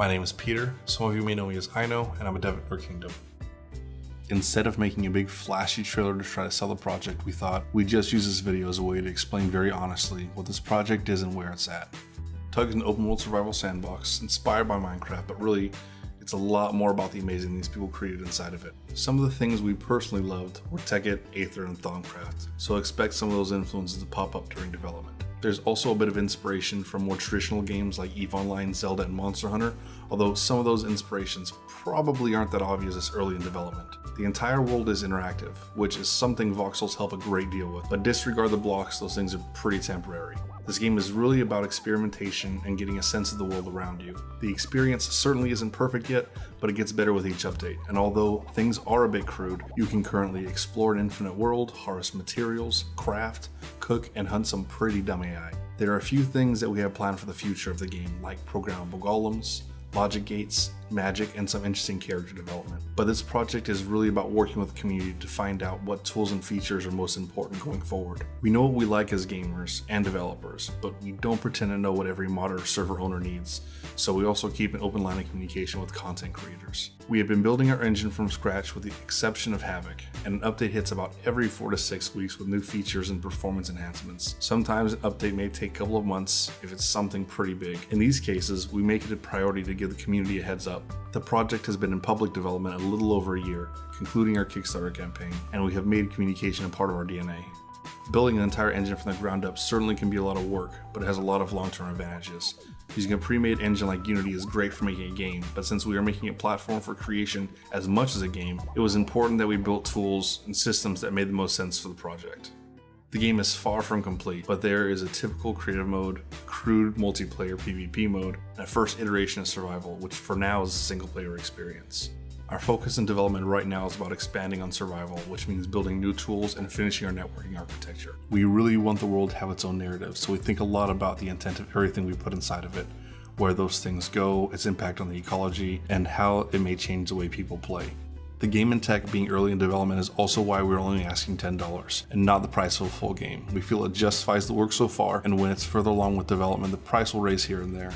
My name is Peter, some of you may know me as I Know, and I'm a dev at TUG Kingdom. Instead of making a big flashy trailer to try to sell the project, we thought we'd just use this video as a way to explain very honestly what this project is and where it's at. TUG is an open world survival sandbox inspired by Minecraft, but really it's a lot more about the amazing things people created inside of it. Some of the things we personally loved were Tekkit, Aether, and Thaumcraft, so expect some of those influences to pop up during development. There's also a bit of inspiration from more traditional games like EVE Online, Zelda, and Monster Hunter, although some of those inspirations probably aren't that obvious this early in development. The entire world is interactive, which is something voxels help a great deal with, but disregard the blocks, those things are pretty temporary. This game is really about experimentation and getting a sense of the world around you. The experience certainly isn't perfect yet, but it gets better with each update, and although things are a bit crude, you can currently explore an infinite world, harvest materials, craft, cook, and hunt some pretty dumb AI. There are a few things that we have planned for the future of the game, like programmable golems, logic gates, magic, and some interesting character development. But this project is really about working with the community to find out what tools and features are most important going forward. We know what we like as gamers and developers, but we don't pretend to know what every mod or server owner needs, so we also keep an open line of communication with content creators. We have been building our engine from scratch with the exception of Havoc, and an update hits about every 4 to 6 weeks with new features and performance enhancements. Sometimes an update may take a couple of months if it's something pretty big. In these cases, we make it a priority to give the community a heads up. The project has been in public development a little over a year, concluding our Kickstarter campaign, and we have made communication a part of our DNA. Building an entire engine from the ground up certainly can be a lot of work, but it has a lot of long-term advantages. Using a pre-made engine like Unity is great for making a game, but since we are making a platform for creation as much as a game, it was important that we built tools and systems that made the most sense for the project. The game is far from complete, but there is a typical creative mode, crude multiplayer PvP mode, and a first iteration of survival, which for now is a single player experience. Our focus in development right now is about expanding on survival, which means building new tools and finishing our networking architecture. We really want the world to have its own narrative, so we think a lot about the intent of everything we put inside of it, where those things go, its impact on the ecology, and how it may change the way people play. The game and tech being early in development is also why we're only asking $10 and not the price of a full game. We feel it justifies the work so far, and when it's further along with development, the price will raise here and there.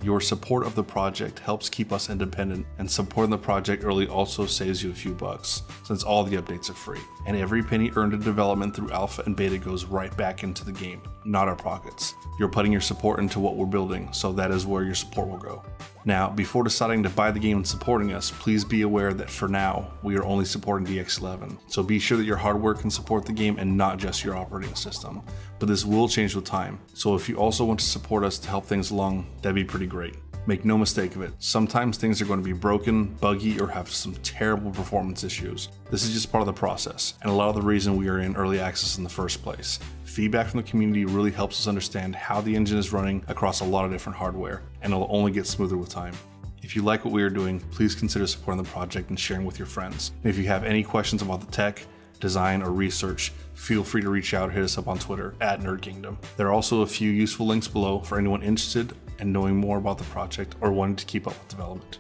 Your support of the project helps keep us independent, and supporting the project early also saves you a few bucks, since all the updates are free. And every penny earned in development through alpha and beta goes right back into the game, not our pockets. You're putting your support into what we're building, so that is where your support will go. Now, before deciding to buy the game and supporting us, please be aware that for now, we are only supporting DX11. So be sure that your hardware can support the game and not just your operating system. But this will change with time, so if you also want to support us to help things along, that'd be pretty great. Make no mistake of it, sometimes things are going to be broken, buggy, or have some terrible performance issues. This is just part of the process, and a lot of the reason we are in early access in the first place. Feedback from the community really helps us understand how the engine is running across a lot of different hardware, and it'll only get smoother with time. If you like what we are doing, please consider supporting the project and sharing with your friends. And if you have any questions about the tech, design, or research, feel free to reach out or hit us up on Twitter @NerdKingdom. There are also a few useful links below for anyone interested in knowing more about the project or wanting to keep up with development.